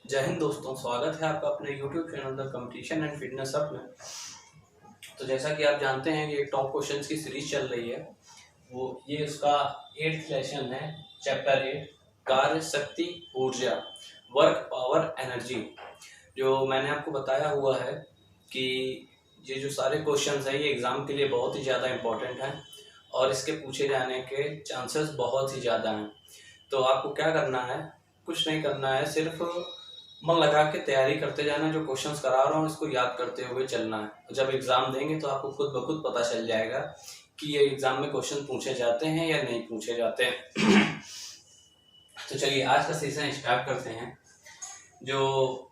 जय हिंद दोस्तों, स्वागत है आपका अपने YouTube channel the competition and fitness hub में। तो जैसा कि आप जानते हैं कि टॉप क्वेश्चंस की सीरीज चल रही है। ये उसका 8th लेसन है, चैप्टर 8 कार्य शक्ति ऊर्जा, वर्क पावर एनर्जी। जो मैंने आपको बताया हुआ है कि ये जो सारे क्वेश्चंस हैं ये एग्ज़ाम के लिए बहुत ही ज़्यादा इम्पोर्टेंट हैं और इसके पूछे जाने के चांसेस बहुत ही ज़्यादा हैं। तो आपको क्या करना है, कुछ नहीं करना है, सिर्फ मन लगा के तैयारी करते जाना। जो क्वेश्चंस करा रहा हूँ इसको याद करते हुए चलना है। जब एग्ज़ाम देंगे तो आपको खुद ब खुद पता चल जाएगा कि ये एग्ज़ाम में क्वेश्चन पूछे जाते हैं या नहीं पूछे जाते हैं। तो चलिए आज का सेशन स्टार्ट करते हैं। जो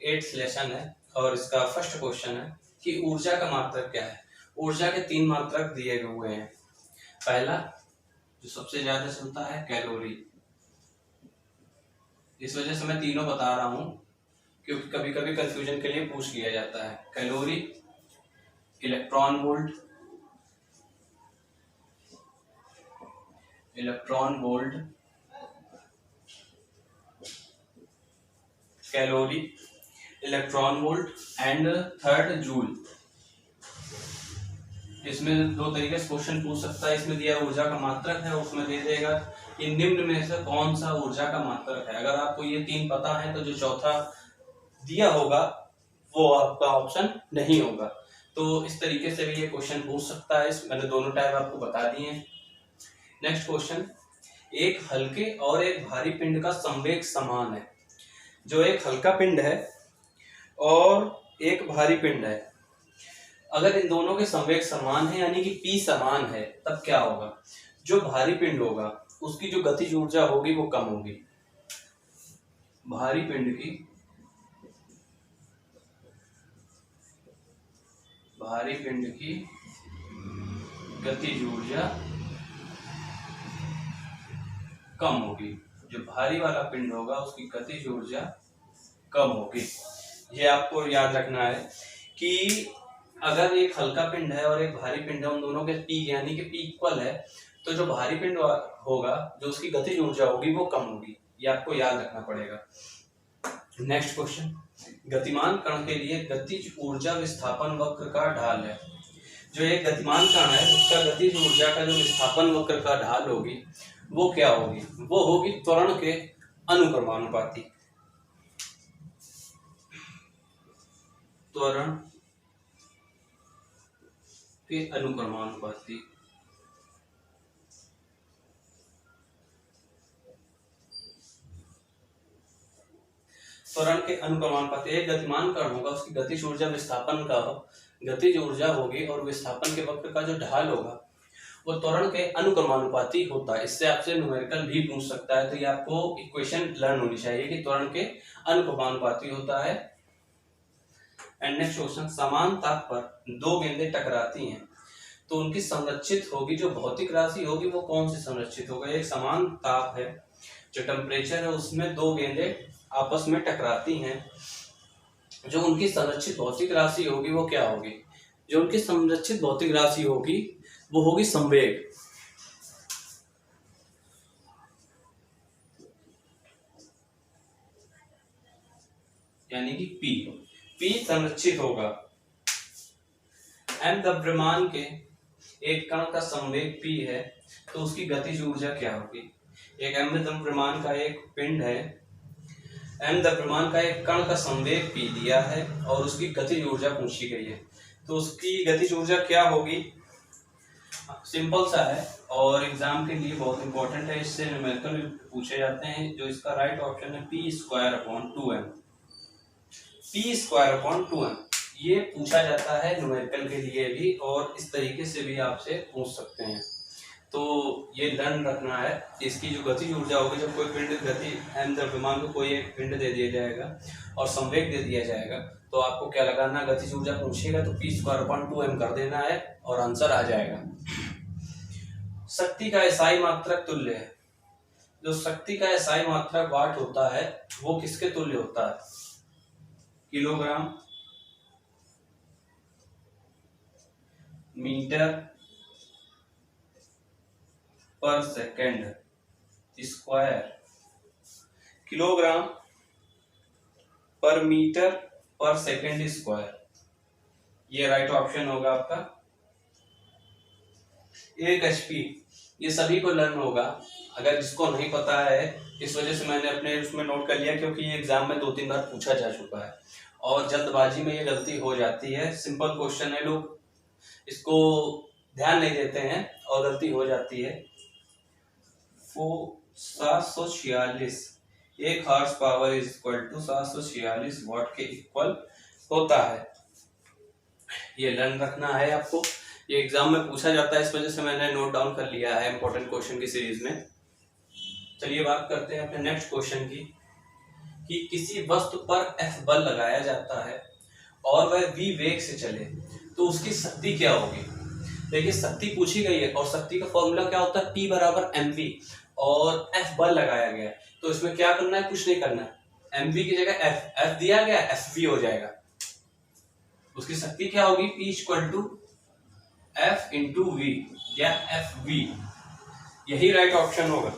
8th लेसन है और इसका फर्स्ट क्वेश्चन है कि ऊर्जा का मात्रक क्या है। ऊर्जा के 3 मात्रक दिए हुए हैं। पहला जो सबसे ज़्यादा चलता है कैलोरी। इस वजह से मैं तीनों बता रहा हूँ क्योंकि कभी कभी कंफ्यूजन के लिए पूछ लिया जाता है। Calorie, electron volt, calorie, electron volt and third joule. इसमें दो तरीके से क्वेश्चन पूछ सकता है। इसमें दिया ऊर्जा का मात्रक है, उसमें दे देगा कि निम्न में से कौन सा ऊर्जा का मात्रक है। अगर आपको ये 3 पता है तो जो चौथा दिया होगा वो आपका ऑप्शन नहीं होगा। तो इस तरीके से भी ये क्वेश्चन पूछ सकता है। मैंने दोनों टाइप आपको बता दिए हैं। नेक्स्ट क्वेश्चन, एक हल्के और एक भारी पिंड का संवेग समान है। जो एक हल्का पिंड है और एक भारी पिंड है, अगर इन दोनों के संवेग समान है यानी कि P समान है, तब क्या होगा। जो भारी पिंड होगा उसकी जो गतिज ऊर्जा होगी वो कम होगी। भारी पिंड की गतिज ऊर्जा कम होगी। जो भारी वाला पिंड होगा उसकी गतिज ऊर्जा कम होगी। ये आपको याद रखना है कि अगर एक हल्का पिंड है और एक भारी पिंड है, उन दोनों के P यानी कि P इक्वल है, तो जो भारी पिंड होगा जो उसकी गतिज ऊर्जा होगी वो कम होगी। ये आपको याद रखना पड़ेगा। नेक्स्ट क्वेश्चन, गतिमान कण के लिए गतिज ऊर्जा विस्थापन वक्र का ढाल है। जो एक गतिमान कण है उसका गतिज ऊर्जा का जो विस्थापन वक्र का ढाल होगी वो क्या होगी। वो होगी त्वरण के अनुक्रमानुपाती। त्वरण के अनुक्रमानुपाती। त्वरण के अनुक्रमानुपाती। एक गतिमान कण होगा उसकी गतिज ऊर्जा विस्थापन का गतिज ऊर्जा होगी और विस्थापन के वक्र का जो ढाल होगा वो त्वरण के अनुक्रमानुपाती होता है। इससे आपसे न्यूमेरिकल भी पूछ सकता है। तो ये आपको इक्वेशन लर्न होनी चाहिए कि त्वरण के अनुक्रमानुपाती होता है। एंड नेक्स्ट क्वेश्चन, समान ताप पर दो गेंदें टकराती हैं तो उनकी संरक्षित होगी जो भौतिक राशि होगी वो कौन सी संरक्षित होगा। एक समान ताप है, जो टेम्परेचर है, उसमें दो गेंदें आपस में टकराती हैं, जो उनकी संरक्षित भौतिक राशि होगी वो क्या होगी। जो उनकी संरक्षित भौतिक राशि होगी वो होगी संवेग, यानी कि P संरक्षित होगा। m द्रव्यमान के एक कण का संवेग P है तो उसकी गतिज ऊर्जा क्या होगी। एक m द्रव्यमान का एक पिंड है, m द्रव्यमान का एक कण का संवेग P दिया है और उसकी गतिज ऊर्जा पूछी गई है, तो उसकी गतिज ऊर्जा क्या होगी। सिंपल सा है और एग्जाम के लिए बहुत इंपॉर्टेंट है। इससे न्यूमेरिकल पूछे जाते हैं। जो इसका राइट ऑप्शन है P² अपॉन 2m। ये पूछा जाता है न्यूमेरिकल के लिए भी और इस तरीके से भी आपसे पूछ सकते हैं। तो ये लर्न रखना है। इसकी जो गतिज ऊर्जा होगी, जब कोई पिंड गति m द्रव्यमान को कोई एक पिंड दे दिया जाएगा और संवेग दे दिया जाएगा तो आपको क्या लगाना, गतिज ऊर्जा पूछेगा तो P² कर देना है और आंसर आ जाएगा। शक्ति का एसआई मात्रक तुल्य है। जो शक्ति का एसआई मात्रक वाट होता है वो किसके तुल्य होता है। किलोग्राम, मीटर पर सेकंड स्क्वायर, किलोग्राम पर मीटर पर सेकेंड स्क्वायर, ये राइट ऑप्शन होगा आपका। 1 HP, ये सभी को लर्न होगा, अगर जिसको नहीं पता है इस वजह से मैंने अपने उसमें नोट कर लिया, क्योंकि ये एग्जाम में 2-3 बार पूछा जा चुका है और जल्दबाजी में ये गलती हो जाती है। सिंपल क्वेश्चन है, लोग इसको ध्यान नहीं देते हैं और गलती हो जाती है। 746 1 horse power is equal to 746 watt के इक्वल होता है। ये लर्न रखना है आपको, ये एग्जाम में पूछा जाता है, इस वजह से मैंने नोट डाउन कर लिया है इंपॉर्टेंट क्वेश्चन की सीरीज में। चलिए बात करते हैं अपने नेक्स्ट क्वेश्चन की, कि किसी वस्तु पर F बल लगाया जाता है और वह v वेग से चले तो उसकी शक्ति क्या होगी। देखिए शक्ति पूछी गई है और शक्ति का फॉर्मूला क्या होता है, P बराबर mv, और F बल लगाया गया है, तो इसमें क्या करना है, कुछ नहीं करना है, mv की जगह F दिया गया है, fv हो जाएगा। उसकी शक्ति क्या होगी, P equal to F into v या FV, यही राइट ऑप्शन होगा।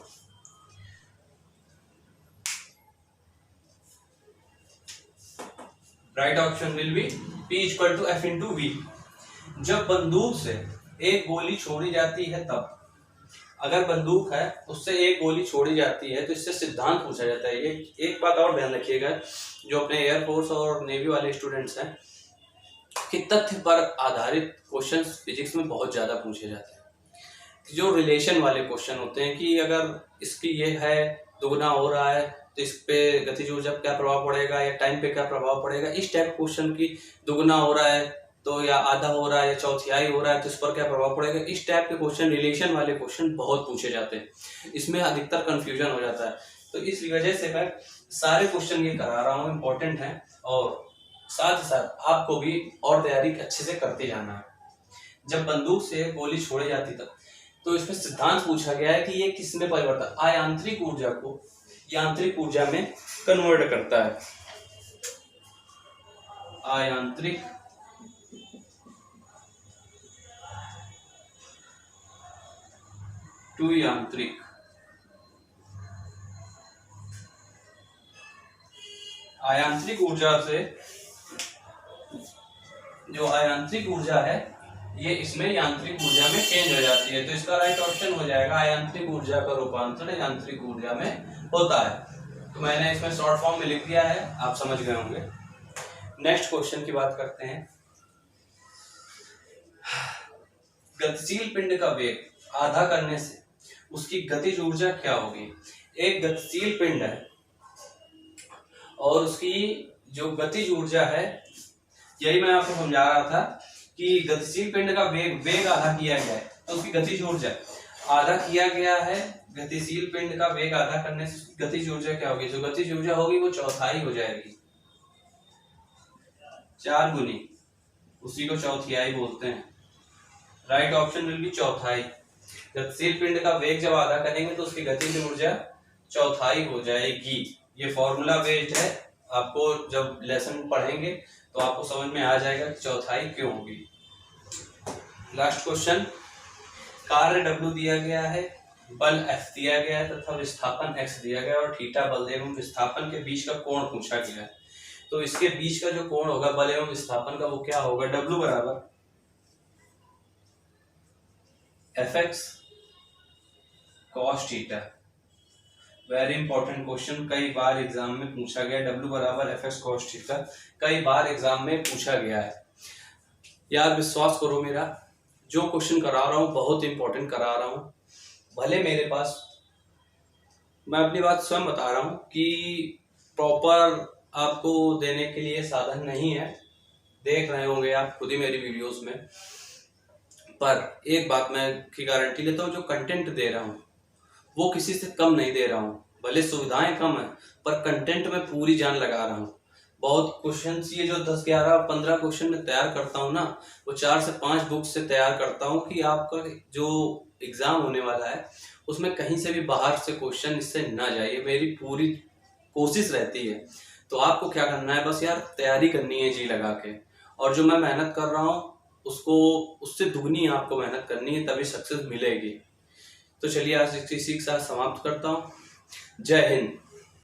Right option will be P equal to F into v. जब बंदूक से एक गोली छोड़ी जाती है तब, अगर बंदूक है उससे एक गोली छोड़ी जाती है तो इससे सिद्धांत पूछा जाता है। ये एक बात और ध्यान रखिएगा, जो अपने एयरफोर्स और नेवी वाले स्टूडेंट्स हैं, कि तथ्य पर आधारित क्वेश्चंस फिजिक्स में बहुत ज्यादा पूछे जाते हैं। जो रिलेशन वाले क्वेश्चन होते हैं कि अगर इसकी ये है दुगना हो रहा है तो इस पे गतिज ऊर्जा क्या प्रभाव पड़ेगा या टाइम पे क्या प्रभाव पड़ेगा, इस टाइप क्वेश्चन की दुगना हो रहा है तो या आधा हो रहा है या चौथाई हो रहा है तो इस पर क्या प्रभाव पड़ेगा, इस टाइप के क्वेश्चन, रिलेशन वाले क्वेश्चन बहुत पूछे जाते हैं। इसमें अधिकतर कंफ्यूजन हो जाता है, तो इस वजह से मैं सारे क्वेश्चन ये करा रहा हूँ, इंपॉर्टेंट है और साथ ही साथ आपको भी और तैयारी अच्छे से करते जाना है। जब बंदूक से गोली छोड़ी जाती तब, तो इसमें सिद्धांत पूछा गया है कि ये किसमें परिवर्तन, आयांत्रिक ऊर्जा को यांत्रिक ऊर्जा में कन्वर्ट करता है। आयांत्रिक टू यांत्रिक, आयांत्रिक ऊर्जा से, जो आयांत्रिक ऊर्जा है ये इसमें यांत्रिक ऊर्जा में चेंज हो जाती है, तो इसका राइट ऑप्शन हो जाएगा आयांत्रिक ऊर्जा का रूपांतरण यांत्रिक ऊर्जा में होता है। तो मैंने इसमें शॉर्ट फॉर्म में लिख दिया है, आप समझ गए होंगे। नेक्स्ट क्वेश्चन की बात करते हैं। गतिशील पिंड का वेग आधा करने से उसकी गतिज ऊर्जा क्या होगी। एक गतिशील पिंड है और उसकी जो गतिज ऊर्जा है, यही मैं आपको समझा रहा था कि गतिशील पिंड का वेग आधा किया गया है तो उसकी गतिज ऊर्जा आधा किया गया है। गतिशील पिंड का वेग आधा करने से उसकी गतिज ऊर्जा क्या होगी, जो गतिज ऊर्जा होगी वो चौथाई हो जाएगी, 4 गुनी, उसी को चौथाई बोलते हैं। राइट ऑप्शन विल बी चौथाई। गतिशील पिंड का वेग जब आधा करेंगे तो उसकी गतिज ऊर्जा चौथाई हो जाएगी। ये फॉर्मूला बेस्ड है, आपको जब लेसन पढ़ेंगे तो आपको समझ में आ जाएगा कि चौथाई क्यों होगी। लास्ट क्वेश्चन, कार्य W दिया गया है, बल F दिया गया है तथा विस्थापन x दिया गया और थीटा बल एवं विस्थापन के बीच का कोण पूछा गया है। तो इसके बीच का जो कोण होगा बल एवं विस्थापन का, वो क्या होगा, W बराबर Fx cos theta. Very important question, कई बार एग्जाम में पूछा गया। W बराबर Fx cos थीटा कई बार एग्जाम में पूछा गया है। यार विश्वास करो, मेरा जो क्वेश्चन करा रहा हूँ बहुत इंपॉर्टेंट करा रहा हूँ। भले मेरे पास, मैं अपनी बात स्वयं बता रहा हूँ कि प्रॉपर आपको देने के लिए साधन नहीं है, देख रहे होंगे आप खुद ही मेरी वीडियोस में, पर एक बात मैं की गारंटी लेता हूँ, जो कंटेंट दे रहा हूँ वो किसी से कम नहीं दे रहा हूँ। भले सुविधाएं कम है पर कंटेंट में पूरी जान लगा रहा हूँ। बहुत क्वेश्चन, ये जो 10, 11, 15 क्वेश्चन में तैयार करता हूँ ना, वो 4 से 5 बुक से तैयार करता हूँ कि आपका जो एग्जाम होने वाला है उसमें कहीं से भी बाहर से क्वेश्चन इससे ना जाए, मेरी पूरी कोशिश रहती है। तो आपको क्या करना है, बस यार तैयारी करनी है जी लगा के, और जो मैं मेहनत कर रहा हूँ उसको उससे दुगनी आपको मेहनत करनी है, तभी सक्सेस मिलेगी। तो चलिए आज इसी के साथ समाप्त करता हूँ। जय हिंद।